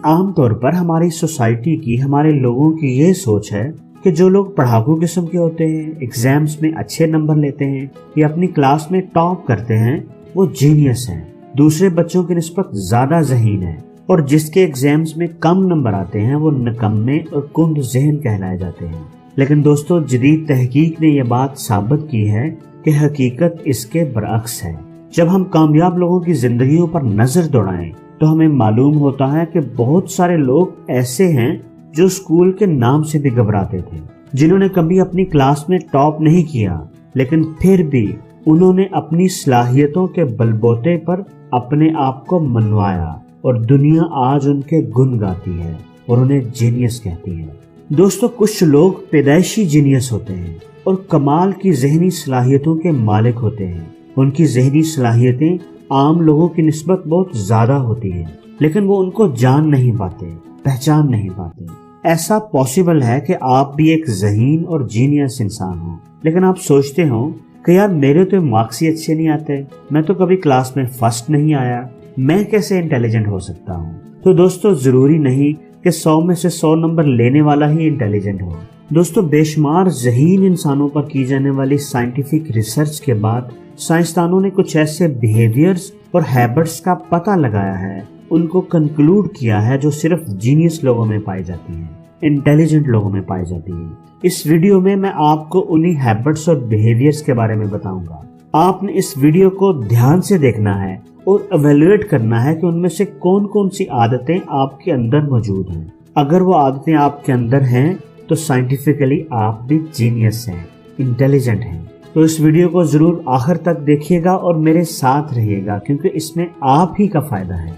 عام طور پر ہماری سوسائٹی کی، ہمارے لوگوں کی یہ سوچ ہے کہ جو لوگ پڑھاکو قسم کے ہوتے ہیں، ایگزامز میں اچھے نمبر لیتے ہیں یا اپنی کلاس میں ٹاپ کرتے ہیں، وہ جینیس ہیں، دوسرے بچوں کی نسبت زیادہ ذہین ہیں، اور جس کے ایگزامز میں کم نمبر آتے ہیں وہ نکمے اور کند ذہن کہلائے جاتے ہیں۔ لیکن دوستو، جدید تحقیق نے یہ بات ثابت کی ہے کہ حقیقت اس کے برعکس ہے۔ جب ہم کامیاب لوگوں کی زندگیوں پر نظر دوڑائیں تو ہمیں معلوم ہوتا ہے کہ بہت سارے لوگ ایسے ہیں جو اسکول کے نام سے بھی گھبراتے تھے، جنہوں نے کبھی اپنی کلاس میں ٹاپ نہیں کیا، لیکن پھر بھی انہوں نے اپنی صلاحیتوں کے بلبوتے پر اپنے آپ کو منوایا، اور دنیا آج ان کے گن گاتی ہے اور انہیں جینیس کہتی ہے۔ دوستو، کچھ لوگ پیدائشی جینیس ہوتے ہیں اور کمال کی ذہنی صلاحیتوں کے مالک ہوتے ہیں۔ ان کی ذہنی صلاحیتیں عام لوگوں کی نسبت بہت زیادہ ہوتی ہیں، لیکن وہ ان کو جان نہیں پاتے، پہچان نہیں پاتے۔ ایسا پاسبل ہے کہ آپ بھی ایک ذہین اور جینیس انسان ہوں، لیکن آپ سوچتے ہوں کہ یار میرے تو مارکس ہی اچھے نہیں آتے، میں تو کبھی کلاس میں فرسٹ نہیں آیا، میں کیسے انٹیلیجنٹ ہو سکتا ہوں؟ تو دوستو، ضروری نہیں کہ 100 میں سے 100 نمبر لینے والا ہی انٹیلیجنٹ ہو۔ دوستو، بے شمار ذہین انسانوں پر کی جانے والی سائنٹیفک ریسرچ کے بعد سائنسدانوں نے کچھ ایسے بیہیویئرز اور ہیبٹس کا پتہ لگایا ہے، ان کو کنکلوڈ کیا ہے جو صرف جینیس لوگوں میں پائی جاتی ہیں، انٹیلیجنٹ لوگوں میں پائی جاتی ہیں۔ اس ویڈیو میں آپ کو انہی ہیبٹس اور بیہیویئرز کے بارے میں بتاؤں گا۔ آپ نے اس ویڈیو کو دھیان سے دیکھنا ہے اور ایویلویٹ کرنا ہے کہ ان میں سے کون کون سی عادتیں آپ کے اندر موجود ہیں۔ اگر وہ عادتیں آپ کے اندر ہیں تو سائنٹیفکلی آپ بھی جینیس ہیں، انٹیلیجنٹ ہیں۔ تو اس ویڈیو کو ضرور آخر تک دیکھیے گا اور میرے ساتھ رہیے گا، کیونکہ اس میں آپ ہی کا فائدہ ہے۔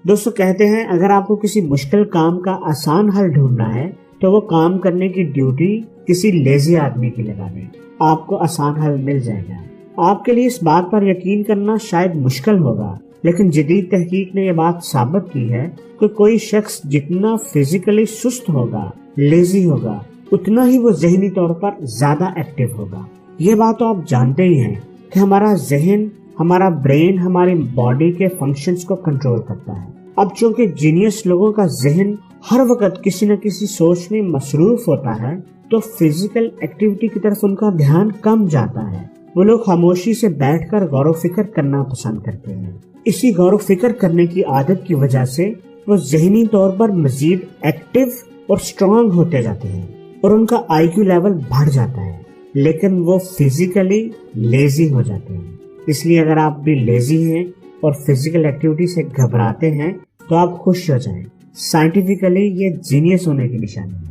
دوستو، کہتے ہیں اگر آپ کو کسی مشکل کام کا آسان حل ڈھونڈنا ہے تو وہ کام کرنے کی ڈیوٹی کسی لیزی آدمی کی لگا دیں، آپ کو آسان حل مل جائے گا۔ آپ کے لیے اس بات پر یقین کرنا شاید مشکل ہوگا، لیکن جدید تحقیق نے یہ بات ثابت کی ہے کہ کوئی شخص جتنا فزیکلی سست ہوگا، لیزی ہوگا، اتنا ہی وہ ذہنی طور پر زیادہ ایکٹیو ہوگا۔ یہ بات تو آپ جانتے ہی ہیں کہ ہمارا ذہن، ہمارا برین ہماری باڈی کے فنکشنز کو کنٹرول کرتا ہے۔ اب چونکہ جینیس لوگوں کا ذہن ہر وقت کسی نہ کسی سوچ میں مصروف ہوتا ہے، تو فزیکل ایکٹیویٹی کی طرف ان کا دھیان کم جاتا ہے۔ وہ لوگ خاموشی سے بیٹھ کر غور و فکر کرنا پسند کرتے ہیں۔ اسی غور و فکر کرنے کی عادت کی وجہ سے وہ ذہنی طور پر مزید ایکٹیو اور اسٹرانگ ہوتے جاتے ہیں، اور ان کا آئی کیو لیول بڑھ جاتا ہے، لیکن وہ فزیکلی لیزی ہو جاتے ہیں۔ اس لیے اگر آپ بھی لیزی ہیں اور فزیکل ایکٹیویٹی سے گھبراتے ہیں تو آپ خوش ہو جائیں، سائنٹیفکلی یہ جینیس ہونے کی نشانی ہے۔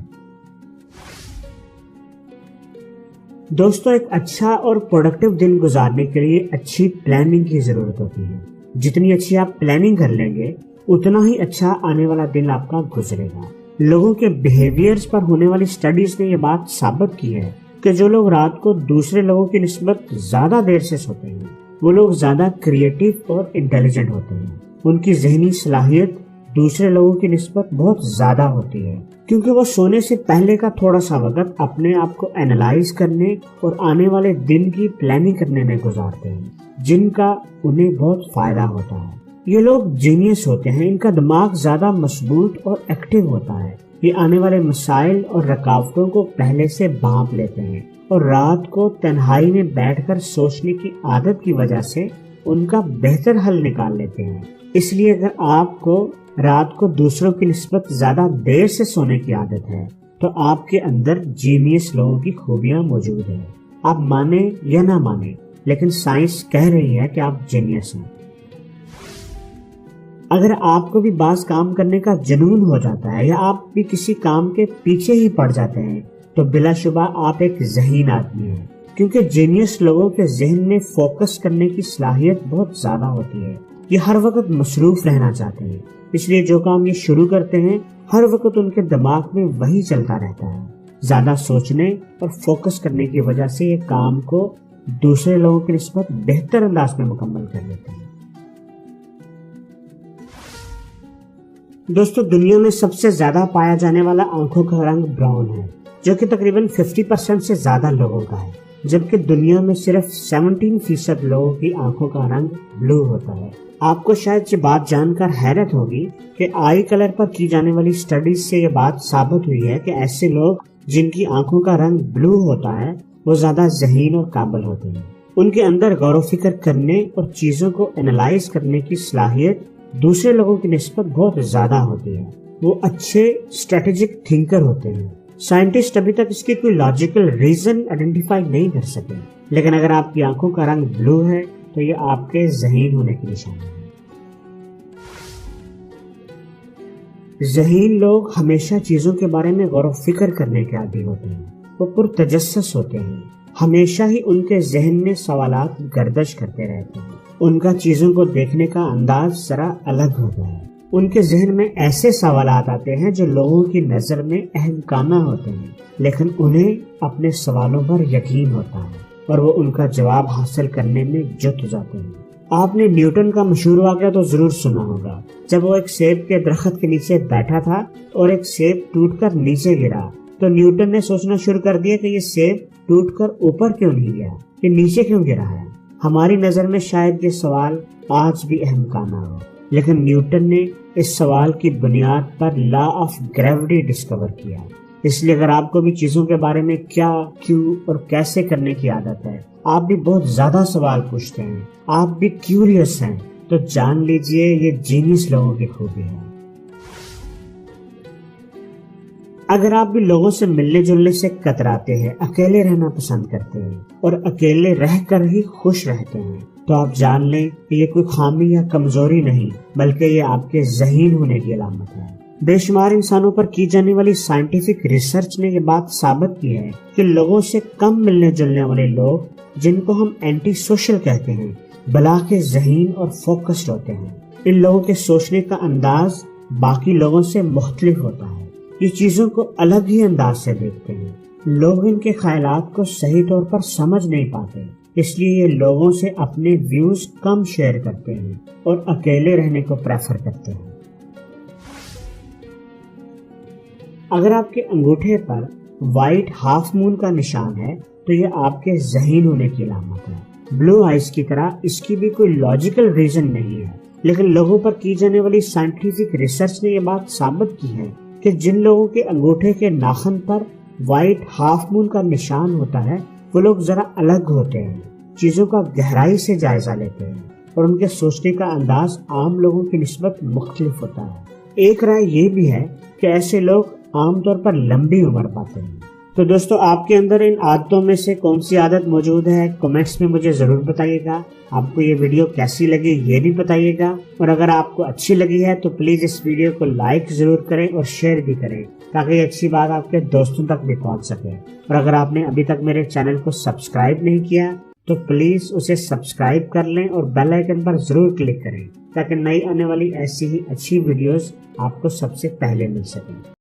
دوستو، ایک اچھا اور پروڈکٹیو دن گزارنے کے لیے اچھی پلاننگ کی ضرورت ہوتی ہے۔ جتنی اچھی آپ پلاننگ کر لیں گے اتنا ہی اچھا آنے والا دن آپ کا گزرے گا۔ لوگوں کے بیہیویئرز پر ہونے والی سٹڈیز نے یہ بات ثابت کی ہے کہ جو لوگ رات کو دوسرے لوگوں کی نسبت زیادہ دیر سے سوتے ہیں، وہ لوگ زیادہ کریٹیو اور انٹیلیجنٹ ہوتے ہیں۔ ان کی ذہنی صلاحیت دوسرے لوگوں کی نسبت بہت زیادہ ہوتی ہے، کیونکہ وہ سونے سے پہلے کا تھوڑا سا وقت اپنے آپ کو اینالائز کرنے اور آنے والے دن کی پلاننگ کرنے میں گزارتے ہیں، جن کا انہیں بہت فائدہ ہوتا ہے۔ یہ لوگ جینیس ہوتے ہیں، ان کا دماغ زیادہ مضبوط اور ایکٹیو ہوتا ہے۔ یہ آنے والے مسائل اور رکاوٹوں کو پہلے سے بھانپ لیتے ہیں، اور رات کو تنہائی میں بیٹھ کر سوچنے کی عادت کی وجہ سے ان کا بہتر حل نکال لیتے ہیں۔ اس لیے اگر آپ کو رات کو دوسروں کی نسبت زیادہ دیر سے سونے کی عادت ہے تو آپ کے اندر جینیس لوگوں کی خوبیاں موجود ہیں۔ آپ مانیں یا نہ مانیں، لیکن سائنس کہہ رہی ہے کہ آپ جینیس ہیں۔ اگر آپ کو بھی بعض کام کرنے کا جنون ہو جاتا ہے یا آپ بھی کسی کام کے پیچھے ہی پڑ جاتے ہیں تو بلا شبہ آپ ایک ذہین آدمی ہیں، کیونکہ جینیس لوگوں کے ذہن میں فوکس کرنے کی صلاحیت بہت زیادہ ہوتی ہے۔ یہ ہر وقت مصروف رہنا چاہتے ہیں، اس لیے جو کام یہ شروع کرتے ہیں ہر وقت ان کے دماغ میں وہی چلتا رہتا ہے۔ زیادہ سوچنے اور فوکس کرنے کی وجہ سے یہ کام کو دوسرے لوگوں کی نسبت بہتر انداز میں مکمل کر لیتے ہیں۔ دوستو، دنیا میں سب سے زیادہ پایا جانے والا آنکھوں کا رنگ براؤن ہے، جو کہ تقریباً 50% سے زیادہ لوگوں کا ہے۔ جبکہ دنیا میں صرف 17% لوگوں کی آنکھوں کا رنگ بلو ہوتا ہے۔ آپ کو شاید یہ بات جان کر حیرت ہوگی کہ آئی کلر پر کی جانے والی اسٹڈیز سے یہ بات ثابت ہوئی ہے کہ ایسے لوگ جن کی آنکھوں کا رنگ بلو ہوتا ہے وہ زیادہ ذہین اور قابل ہوتے ہیں۔ ان کے اندر غور و فکر کرنے اور چیزوں کو انالائز کرنے کی صلاحیت دوسرے لوگوں کی نسبت بہت زیادہ ہوتی ہے۔ وہ اچھے اسٹریٹجک تھنکر ہوتے ہیں۔ سائنٹسٹ ابھی تک اس کی کوئی لاجیکل ریزن آئیڈینٹیفائی نہیں کر سکے، لیکن اگر آپ کی آنکھوں کا رنگ بلو ہے تو یہ آپ کے ذہین ہونے کی نشانی ہے۔ ذہین لوگ ہمیشہ چیزوں کے بارے میں غور و فکر کرنے کے عادی ہوتے ہیں۔ وہ پرتجسس ہوتے ہیں، ہمیشہ ہی ان کے ذہن میں سوالات گردش کرتے رہتے ہیں۔ ان کا چیزوں کو دیکھنے کا انداز ذرا الگ ہوتا ہے۔ ان کے ذہن میں ایسے سوالات آتے ہیں جو لوگوں کی نظر میں احمقانہ ہوتے ہیں، لیکن انہیں اپنے سوالوں پر یقین ہوتا ہے اور وہ ان کا جواب حاصل کرنے میں جت جاتے ہیں۔ آپ نے نیوٹن کا مشہور واقعہ تو ضرور سنا ہوگا، جب وہ ایک سیب کے درخت کے نیچے بیٹھا تھا اور ایک سیب ٹوٹ کر نیچے گرا تو نیوٹن نے سوچنا شروع کر دیا کہ یہ سیب ٹوٹ کر اوپر کیوں نہیں گیا، یہ نیچے کیوں گرا ہے۔ ہماری نظر میں شاید یہ سوال آج بھی اہمکانہ ہو، لیکن نیوٹن نے اس سوال کی بنیاد پر لا آف گریوٹی ڈسکور کیا۔ اس لیے اگر آپ کو بھی چیزوں کے بارے میں کیا، کیوں اور کیسے کرنے کی عادت ہے، آپ بھی بہت زیادہ سوال پوچھتے ہیں، آپ بھی کیوریس ہیں، تو جان لیجئے یہ جینیس لوگوں کی خوبی ہے۔ اگر آپ بھی لوگوں سے ملنے جلنے سے کتراتے ہیں، اکیلے رہنا پسند کرتے ہیں اور اکیلے رہ کر ہی خوش رہتے ہیں، تو آپ جان لیں کہ یہ کوئی خامی یا کمزوری نہیں، بلکہ یہ آپ کے ذہین ہونے کی علامت ہے۔ بے شمار انسانوں پر کی جانے والی سائنٹیفک ریسرچ نے یہ بات ثابت کی ہے کہ لوگوں سے کم ملنے جلنے والے لوگ، جن کو ہم اینٹی سوشل کہتے ہیں، بلا کے ذہین اور فوکسڈ ہوتے ہیں۔ ان لوگوں کے سوچنے کا انداز باقی لوگوں سے مختلف ہوتا ہے۔ یہ چیزوں کو الگ ہی انداز سے دیکھتے ہیں۔ لوگ ان کے خیالات کو صحیح طور پر سمجھ نہیں پاتے، اس لیے یہ لوگوں سے اپنے ویوز کم شیئر کرتے ہیں اور اکیلے رہنے کو پریفر کرتے ہیں۔ اگر آپ کے انگوٹھے پر وائٹ ہاف مون کا نشان ہے تو یہ آپ کے ذہین ہونے کی علامت ہے۔ بلو آئیز کی طرح اس کی بھی کوئی لاجیکل ریزن نہیں ہے، لیکن لوگوں پر کی جانے والی سائنٹیفک ریسرچ نے یہ بات ثابت کی ہے کہ جن لوگوں کے انگوٹھے کے ناخن پر وائٹ ہاف مون کا نشان ہوتا ہے وہ لوگ ذرا الگ ہوتے ہیں، چیزوں کا گہرائی سے جائزہ لیتے ہیں اور ان کے سوچنے کا انداز عام لوگوں کی نسبت مختلف ہوتا ہے۔ ایک رائے یہ بھی ہے کہ ایسے لوگ عام طور پر لمبی عمر پاتے ہیں۔ تو دوستو، آپ کے اندر ان عادتوں میں سے کون سی عادت موجود ہے، کمنٹس میں مجھے ضرور بتائیے گا۔ آپ کو یہ ویڈیو کیسی لگی یہ بھی بتائیے گا، اور اگر آپ کو اچھی لگی ہے تو پلیز اس ویڈیو کو لائک ضرور کریں اور شیئر بھی کریں تاکہ یہ اچھی بات آپ کے دوستوں تک بھی پہنچ سکے۔ اور اگر آپ نے ابھی تک میرے چینل کو سبسکرائب نہیں کیا تو پلیز اسے سبسکرائب کر لیں اور بیل آئیکن پر ضرور کلک کریں تاکہ نئی آنے والی ایسی ہی اچھی ویڈیوز آپ کو سب سے پہلے مل سکیں۔